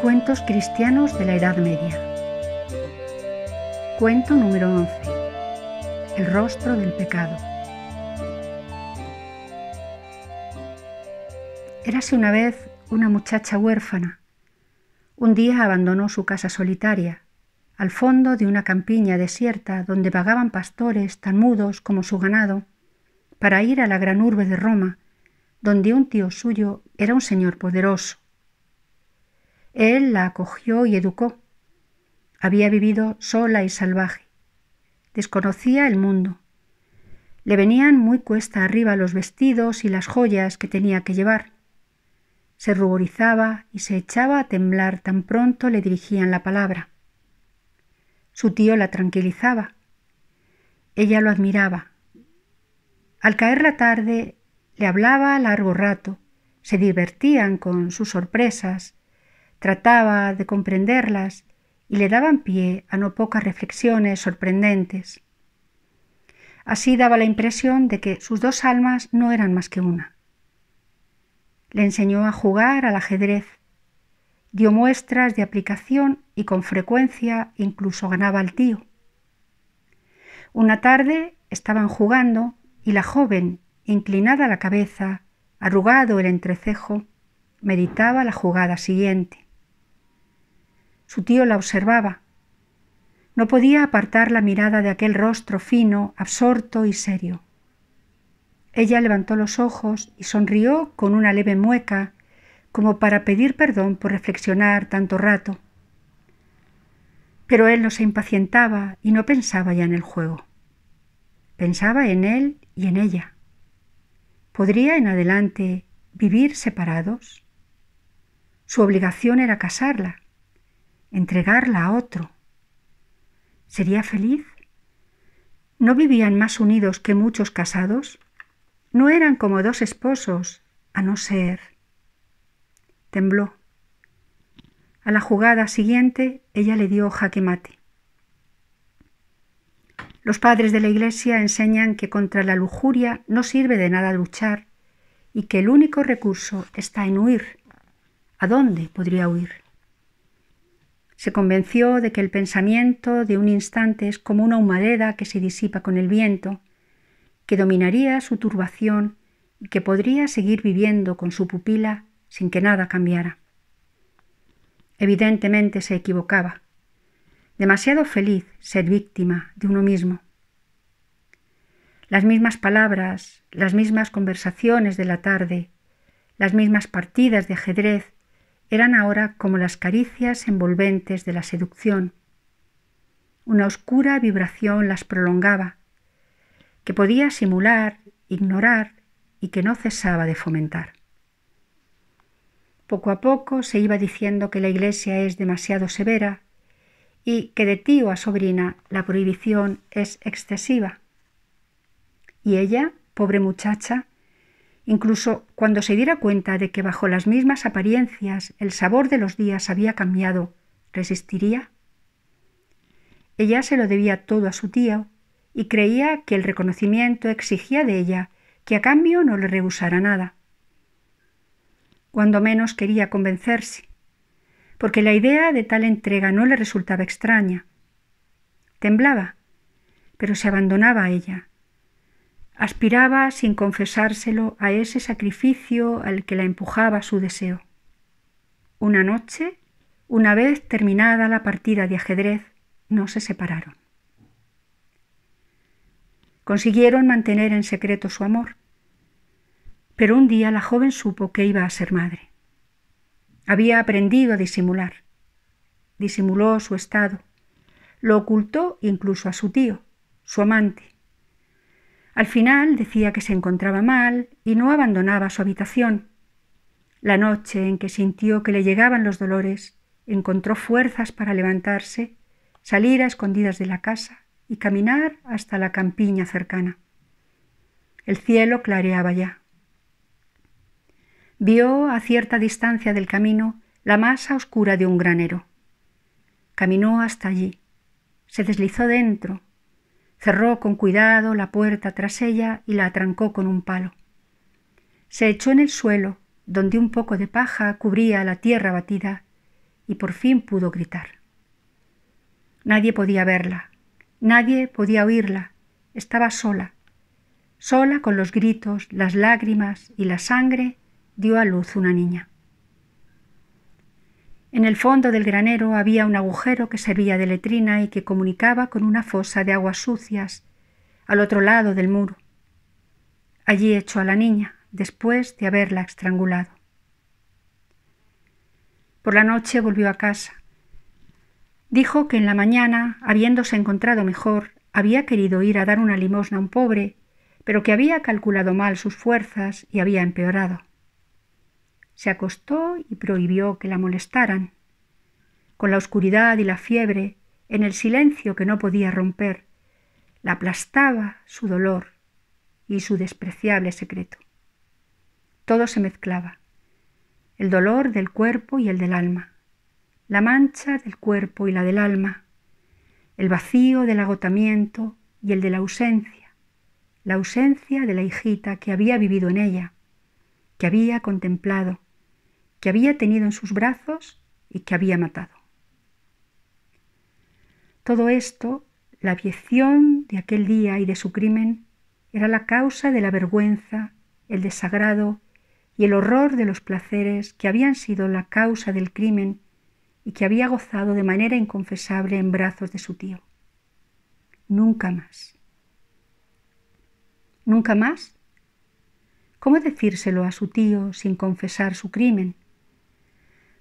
Cuentos cristianos de la Edad Media. Cuento número 11. El rostro del pecado. Érase una vez una muchacha huérfana. Un día abandonó su casa solitaria, al fondo de una campiña desierta donde vagaban pastores tan mudos como su ganado, para ir a la gran urbe de Roma, donde un tío suyo era un señor poderoso. Él la acogió y educó. Había vivido sola y salvaje. Desconocía el mundo. Le venían muy cuesta arriba los vestidos y las joyas que tenía que llevar. Se ruborizaba y se echaba a temblar tan pronto le dirigían la palabra. Su tío la tranquilizaba. Ella lo admiraba. Al caer la tarde le hablaba largo rato, se divertían con sus sorpresas, trataba de comprenderlas y le daban pie a no pocas reflexiones sorprendentes. Así daba la impresión de que sus dos almas no eran más que una. Le enseñó a jugar al ajedrez, dio muestras de aplicación y con frecuencia incluso ganaba al tío. Una tarde estaban jugando y la joven, inclinada la cabeza, arrugado el entrecejo, meditaba la jugada siguiente. Su tío la observaba. No podía apartar la mirada de aquel rostro fino, absorto y serio. Ella levantó los ojos y sonrió con una leve mueca, como para pedir perdón por reflexionar tanto rato. Pero él no se impacientaba y no pensaba ya en el juego. Pensaba en él y en ella. ¿Podría en adelante vivir separados? Su obligación era casarla, entregarla a otro. ¿Sería feliz? ¿No vivían más unidos que muchos casados? ¿No eran como dos esposos, a no ser? Tembló. A la jugada siguiente ella le dio jaque mate. Los padres de la Iglesia enseñan que contra la lujuria no sirve de nada luchar y que el único recurso está en huir. ¿A dónde podría huir? Se convenció de que el pensamiento de un instante es como una humareda que se disipa con el viento, que dominaría su turbación y que podría seguir viviendo con su pupila sin que nada cambiara. Evidentemente se equivocaba. Demasiado feliz ser víctima de uno mismo. Las mismas palabras, las mismas conversaciones de la tarde, las mismas partidas de ajedrez eran ahora como las caricias envolventes de la seducción. Una oscura vibración las prolongaba, que podía simular, ignorar y que no cesaba de fomentar. Poco a poco se iba diciendo que la Iglesia es demasiado severa y que de tío a sobrina la prohibición es excesiva. Y ella, pobre muchacha, incluso cuando se diera cuenta de que bajo las mismas apariencias el sabor de los días había cambiado, ¿resistiría? Ella se lo debía todo a su tío y creía que el reconocimiento exigía de ella que a cambio no le rehusara nada. Cuando menos quería convencerse, porque la idea de tal entrega no le resultaba extraña. Temblaba, pero se abandonaba a ella. Aspiraba sin confesárselo a ese sacrificio al que la empujaba su deseo. Una noche, una vez terminada la partida de ajedrez, no se separaron. Consiguieron mantener en secreto su amor, pero un día la joven supo que iba a ser madre. Había aprendido a disimular. Disimuló su estado. Lo ocultó incluso a su tío, su amante. Al final decía que se encontraba mal y no abandonaba su habitación. La noche en que sintió que le llegaban los dolores, encontró fuerzas para levantarse, salir a escondidas de la casa y caminar hasta la campiña cercana. El cielo clareaba ya. Vio a cierta distancia del camino la masa oscura de un granero. Caminó hasta allí, se deslizó dentro, cerró con cuidado la puerta tras ella y la atrancó con un palo. Se echó en el suelo, donde un poco de paja cubría la tierra batida, y por fin pudo gritar. Nadie podía verla, nadie podía oírla, estaba sola. Sola con los gritos, las lágrimas y la sangre, dio a luz una niña. En el fondo del granero había un agujero que servía de letrina y que comunicaba con una fosa de aguas sucias al otro lado del muro. Allí echó a la niña, después de haberla estrangulado. Por la noche volvió a casa. Dijo que en la mañana, habiéndose encontrado mejor, había querido ir a dar una limosna a un pobre, pero que había calculado mal sus fuerzas y había empeorado. Se acostó y prohibió que la molestaran. Con la oscuridad y la fiebre, en el silencio que no podía romper, la aplastaba su dolor y su despreciable secreto. Todo se mezclaba, el dolor del cuerpo y el del alma, la mancha del cuerpo y la del alma, el vacío del agotamiento y el de la ausencia de la hijita que había vivido en ella, que había contemplado, que había tenido en sus brazos y que había matado. Todo esto, la abyección de aquel día y de su crimen, era la causa de la vergüenza, el desagrado y el horror de los placeres que habían sido la causa del crimen y que había gozado de manera inconfesable en brazos de su tío. Nunca más. ¿Nunca más? ¿Cómo decírselo a su tío sin confesar su crimen?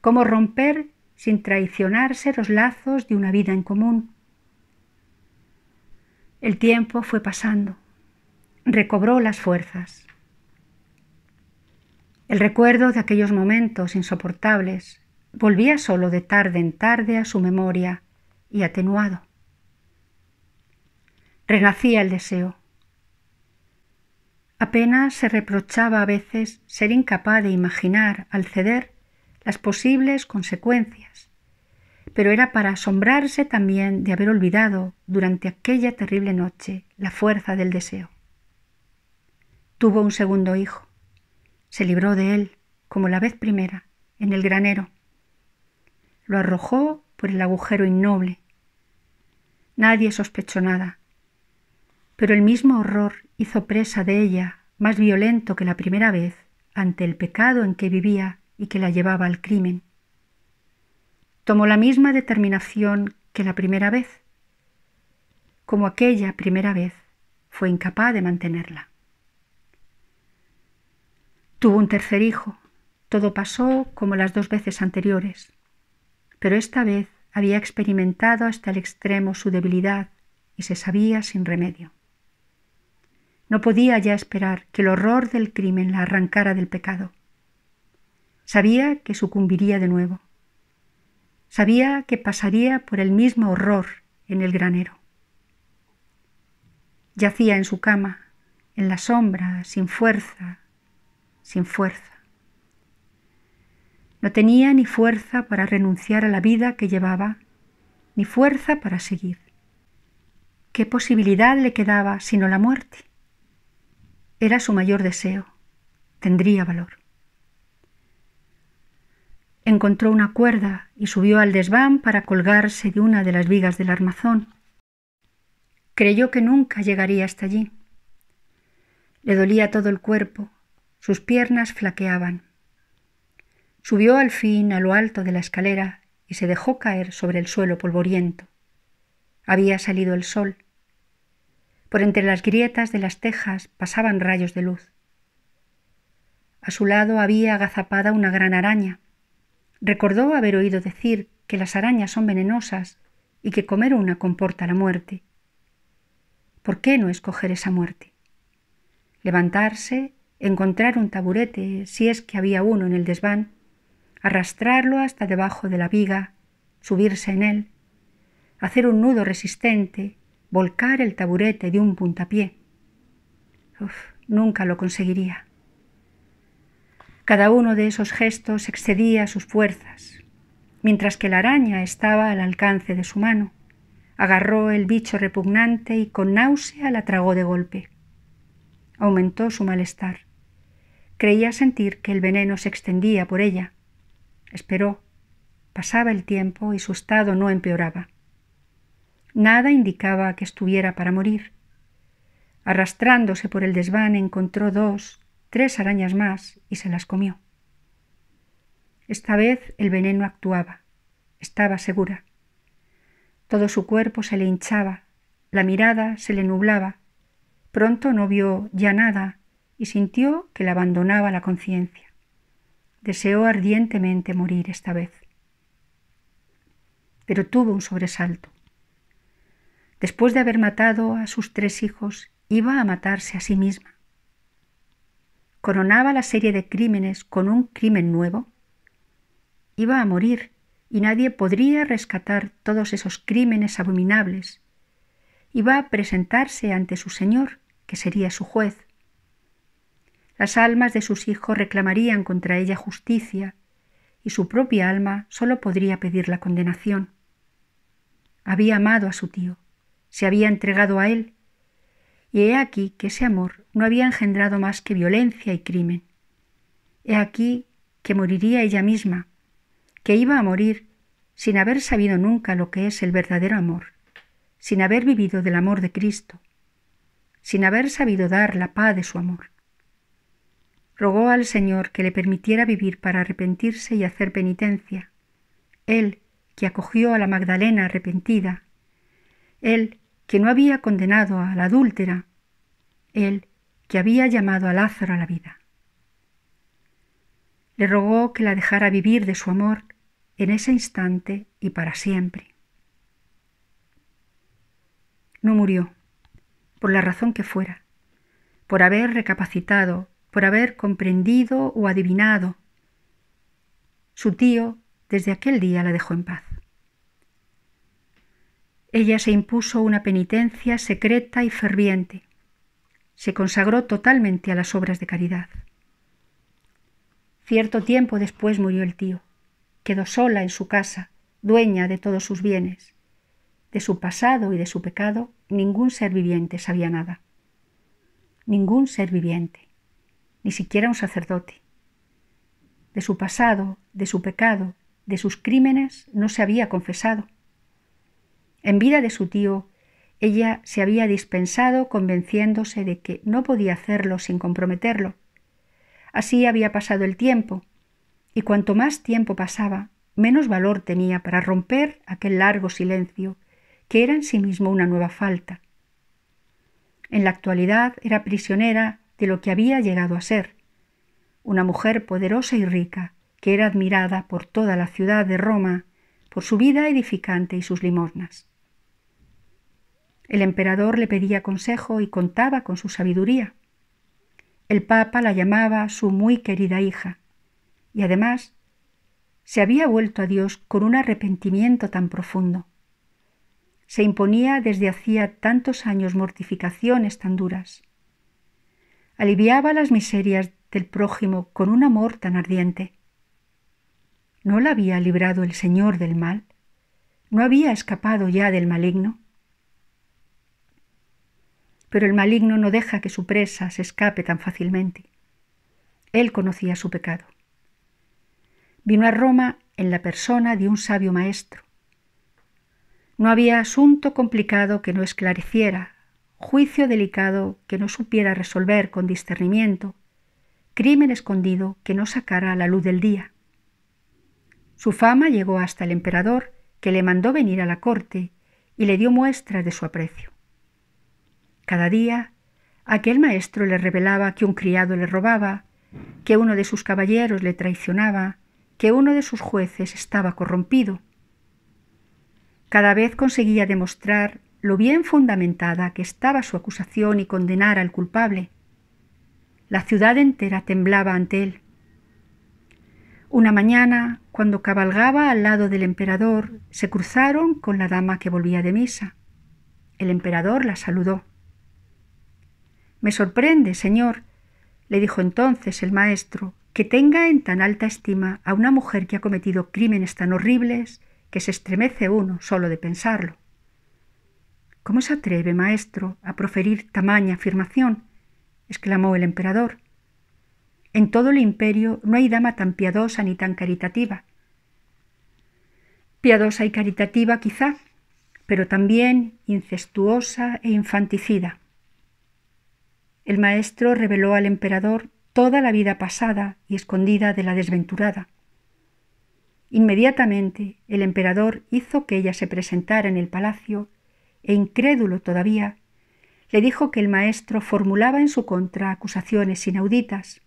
¿Cómo romper sin traicionarse los lazos de una vida en común? El tiempo fue pasando. Recobró las fuerzas. El recuerdo de aquellos momentos insoportables volvía solo de tarde en tarde a su memoria y atenuado. Renacía el deseo. Apenas se reprochaba a veces ser incapaz de imaginar al ceder las posibles consecuencias, pero era para asombrarse también de haber olvidado durante aquella terrible noche la fuerza del deseo. Tuvo un segundo hijo. Se libró de él, como la vez primera, en el granero. Lo arrojó por el agujero innoble. Nadie sospechó nada, pero el mismo horror hizo presa de ella, más violento que la primera vez, ante el pecado en que vivía y que la llevaba al crimen. Tomó la misma determinación que la primera vez, como aquella primera vez fue incapaz de mantenerla. Tuvo un tercer hijo. Todo pasó como las dos veces anteriores, pero esta vez había experimentado hasta el extremo su debilidad y se sabía sin remedio. No podía ya esperar que el horror del crimen la arrancara del pecado. Sabía que sucumbiría de nuevo. Sabía que pasaría por el mismo horror en el granero. Yacía en su cama, en la sombra, sin fuerza. No tenía ni fuerza para renunciar a la vida que llevaba, ni fuerza para seguir. ¿Qué posibilidad le quedaba sino la muerte? Era su mayor deseo. Tendría valor. Encontró una cuerda y subió al desván para colgarse de una de las vigas del armazón. Creyó que nunca llegaría hasta allí. Le dolía todo el cuerpo, sus piernas flaqueaban. Subió al fin a lo alto de la escalera y se dejó caer sobre el suelo polvoriento. Había salido el sol. Por entre las grietas de las tejas pasaban rayos de luz. A su lado había agazapada una gran araña. Recordó haber oído decir que las arañas son venenosas y que comer una comporta la muerte. ¿Por qué no escoger esa muerte? Levantarse, encontrar un taburete, si es que había uno en el desván, arrastrarlo hasta debajo de la viga, subirse en él, hacer un nudo resistente, volcar el taburete de un puntapié. Nunca lo conseguiría. Cada uno de esos gestos excedía sus fuerzas. Mientras que la araña estaba al alcance de su mano, agarró el bicho repugnante y con náusea la tragó de golpe. Aumentó su malestar. Creía sentir que el veneno se extendía por ella. Esperó. Pasaba el tiempo y su estado no empeoraba. Nada indicaba que estuviera para morir. Arrastrándose por el desván encontró 2, 3 arañas más y se las comió. Esta vez el veneno actuaba. Estaba segura. Todo su cuerpo se le hinchaba, la mirada se le nublaba. Pronto no vio ya nada y sintió que le abandonaba la conciencia. Deseó ardientemente morir esta vez. Pero tuvo un sobresalto. Después de haber matado a sus 3 hijos, iba a matarse a sí misma. Coronaba la serie de crímenes con un crimen nuevo. Iba a morir y nadie podría rescatar todos esos crímenes abominables. Iba a presentarse ante su Señor, que sería su juez. Las almas de sus hijos reclamarían contra ella justicia y su propia alma solo podría pedir la condenación. Había amado a su tío, se había entregado a él, y he aquí que ese amor no había engendrado más que violencia y crimen. He aquí que moriría ella misma, que iba a morir sin haber sabido nunca lo que es el verdadero amor, sin haber vivido del amor de Cristo, sin haber sabido dar la paz de su amor. Rogó al Señor que le permitiera vivir para arrepentirse y hacer penitencia. Él, que acogió a la Magdalena arrepentida, Él, que no había condenado a la adúltera, Él, que había llamado a Lázaro a la vida. Le rogó que la dejara vivir de su amor en ese instante y para siempre. No murió, por la razón que fuera, por haber recapacitado, por haber comprendido o adivinado. Su tío desde aquel día la dejó en paz. Ella se impuso una penitencia secreta y ferviente. Se consagró totalmente a las obras de caridad. Cierto tiempo después murió el tío. Quedó sola en su casa, dueña de todos sus bienes. De su pasado y de su pecado ningún ser viviente sabía nada. Ningún ser viviente, ni siquiera un sacerdote. De su pasado, de su pecado, de sus crímenes no se había confesado. En vida de su tío, ella se había dispensado convenciéndose de que no podía hacerlo sin comprometerlo. Así había pasado el tiempo, y cuanto más tiempo pasaba, menos valor tenía para romper aquel largo silencio, que era en sí mismo una nueva falta. En la actualidad era prisionera de lo que había llegado a ser, una mujer poderosa y rica, que era admirada por toda la ciudad de Roma, por su vida edificante y sus limosnas. El emperador le pedía consejo y contaba con su sabiduría. El Papa la llamaba su muy querida hija, y además se había vuelto a Dios con un arrepentimiento tan profundo. Se imponía desde hacía tantos años mortificaciones tan duras. Aliviaba las miserias del prójimo con un amor tan ardiente. ¿No la había librado el Señor del mal? ¿No había escapado ya del maligno? Pero el maligno no deja que su presa se escape tan fácilmente. Él conocía su pecado. Vino a Roma en la persona de un sabio maestro. No había asunto complicado que no esclareciera, juicio delicado que no supiera resolver con discernimiento, crimen escondido que no sacara a la luz del día. Su fama llegó hasta el emperador, que le mandó venir a la corte y le dio muestras de su aprecio. Cada día aquel maestro le revelaba que un criado le robaba, que uno de sus caballeros le traicionaba, que uno de sus jueces estaba corrompido. Cada vez conseguía demostrar lo bien fundamentada que estaba su acusación y condenar al culpable. La ciudad entera temblaba ante él. Una mañana, cuando cabalgaba al lado del emperador, se cruzaron con la dama que volvía de misa. El emperador la saludó. «Me sorprende, señor», le dijo entonces el maestro, «que tenga en tan alta estima a una mujer que ha cometido crímenes tan horribles que se estremece uno solo de pensarlo». «¿Cómo se atreve, maestro, a proferir tamaña afirmación?», exclamó el emperador. «En todo el imperio no hay dama tan piadosa ni tan caritativa». piadosa y caritativa quizá, pero también incestuosa e infanticida. El maestro reveló al emperador toda la vida pasada y escondida de la desventurada. Inmediatamente el emperador hizo que ella se presentara en el palacio e, incrédulo todavía, le dijo que el maestro formulaba en su contra acusaciones inauditas.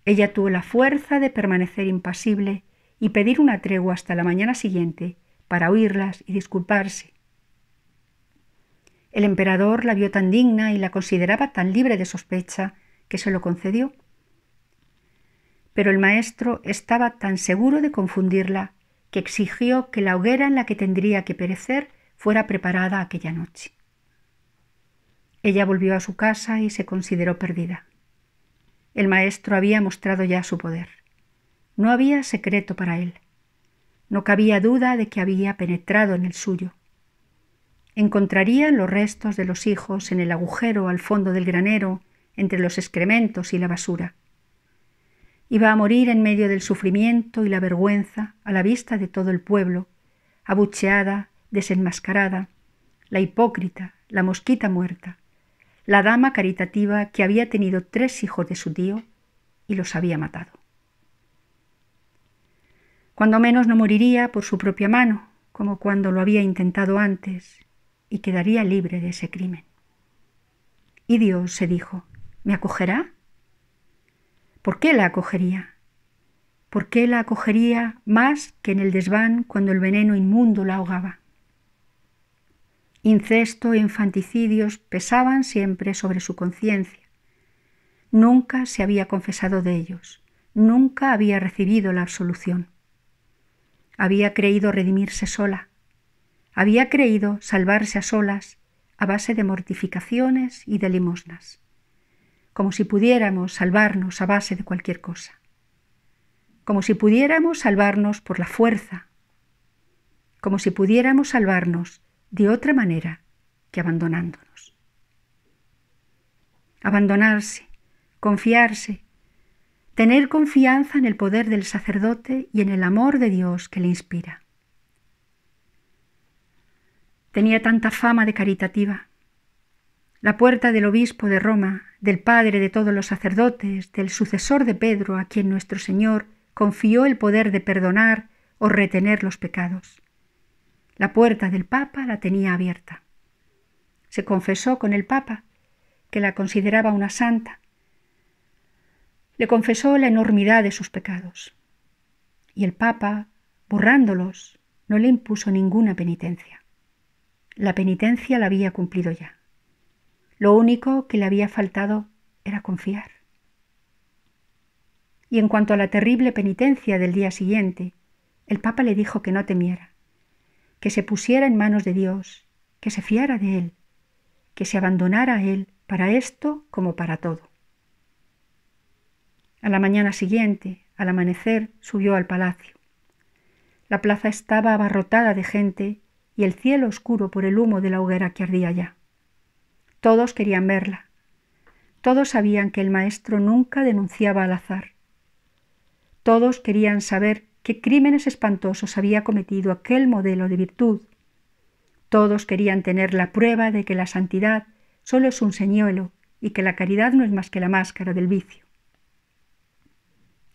Ella tuvo la fuerza de permanecer impasible y pedir una tregua hasta la mañana siguiente para oírlas y disculparse. El emperador la vio tan digna y la consideraba tan libre de sospecha que se lo concedió. Pero el maestro estaba tan seguro de confundirla que exigió que la hoguera en la que tendría que perecer fuera preparada aquella noche. Ella volvió a su casa y se consideró perdida. El maestro había mostrado ya su poder. No había secreto para él. No cabía duda de que había penetrado en el suyo. Encontraría los restos de los hijos en el agujero al fondo del granero, entre los excrementos y la basura. Iba a morir en medio del sufrimiento y la vergüenza a la vista de todo el pueblo, abucheada, desenmascarada, la hipócrita, la mosquita muerta, la dama caritativa que había tenido 3 hijos de su tío y los había matado. Cuando menos no moriría por su propia mano, como cuando lo había intentado antes, y quedaría libre de ese crimen. Y Dios, se dijo, ¿me acogerá? ¿Por qué la acogería? ¿Por qué la acogería más que en el desván cuando el veneno inmundo la ahogaba? Incesto e infanticidios pesaban siempre sobre su conciencia. Nunca se había confesado de ellos, nunca había recibido la absolución. Había creído redimirse sola, había creído salvarse a solas a base de mortificaciones y de limosnas, como si pudiéramos salvarnos a base de cualquier cosa, como si pudiéramos salvarnos por la fuerza, como si pudiéramos salvarnos de otra manera que abandonándonos. Abandonarse, confiarse, tener confianza en el poder del sacerdote y en el amor de Dios que le inspira. Tenía tanta fama de caritativa. La puerta del obispo de Roma, del padre de todos los sacerdotes, del sucesor de Pedro, a quien nuestro Señor confió el poder de perdonar o retener los pecados. La puerta del Papa la tenía abierta. Se confesó con el Papa, que la consideraba una santa. Le confesó la enormidad de sus pecados. Y el Papa, borrándolos, no le impuso ninguna penitencia. La penitencia la había cumplido ya. Lo único que le había faltado era confiar. Y en cuanto a la terrible penitencia del día siguiente, el Papa le dijo que no temiera, que se pusiera en manos de Dios, que se fiara de Él, que se abandonara a Él para esto como para todo. A la mañana siguiente, al amanecer, subió al palacio. La plaza estaba abarrotada de gente y el cielo oscuro por el humo de la hoguera que ardía ya. Todos querían verla. Todos sabían que el maestro nunca denunciaba al azar. Todos querían saber qué crímenes espantosos había cometido aquel modelo de virtud. Todos querían tener la prueba de que la santidad solo es un señuelo y que la caridad no es más que la máscara del vicio.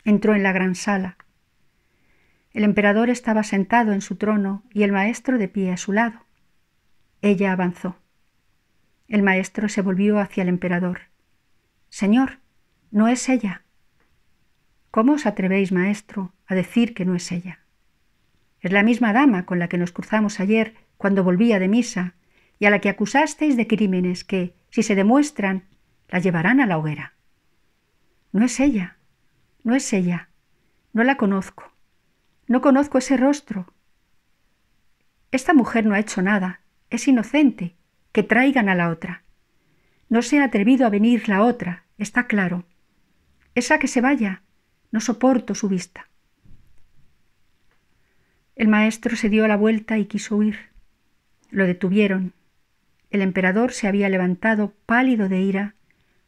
Entró en la gran sala. El emperador estaba sentado en su trono y el maestro de pie a su lado. Ella avanzó. El maestro se volvió hacia el emperador. «Señor, no es ella». «¿Cómo os atrevéis, maestro, a decir que no es ella? Es la misma dama con la que nos cruzamos ayer cuando volvía de misa y a la que acusasteis de crímenes que, si se demuestran, la llevarán a la hoguera. No es ella, no es ella, no la conozco, no conozco ese rostro. Esta mujer no ha hecho nada, es inocente, que traigan a la otra. No se ha atrevido a venir la otra, está claro. Esa que se vaya, no soporto su vista». El maestro se dio la vuelta y quiso huir. Lo detuvieron. El emperador se había levantado pálido de ira,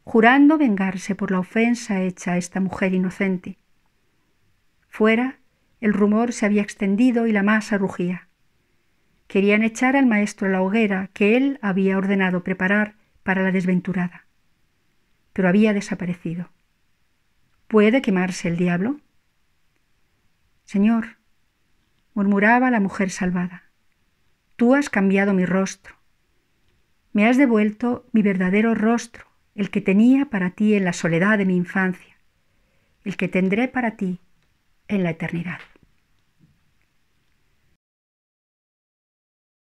jurando vengarse por la ofensa hecha a esta mujer inocente. Fuera, El rumor se había extendido y la masa rugía. Querían echar al maestro a la hoguera que él había ordenado preparar para la desventurada. Pero había desaparecido. ¿Puede quemarse el diablo? Señor, murmuraba la mujer salvada, tú has cambiado mi rostro. Me has devuelto mi verdadero rostro, el que tenía para ti en la soledad de mi infancia, el que tendré para ti en la eternidad.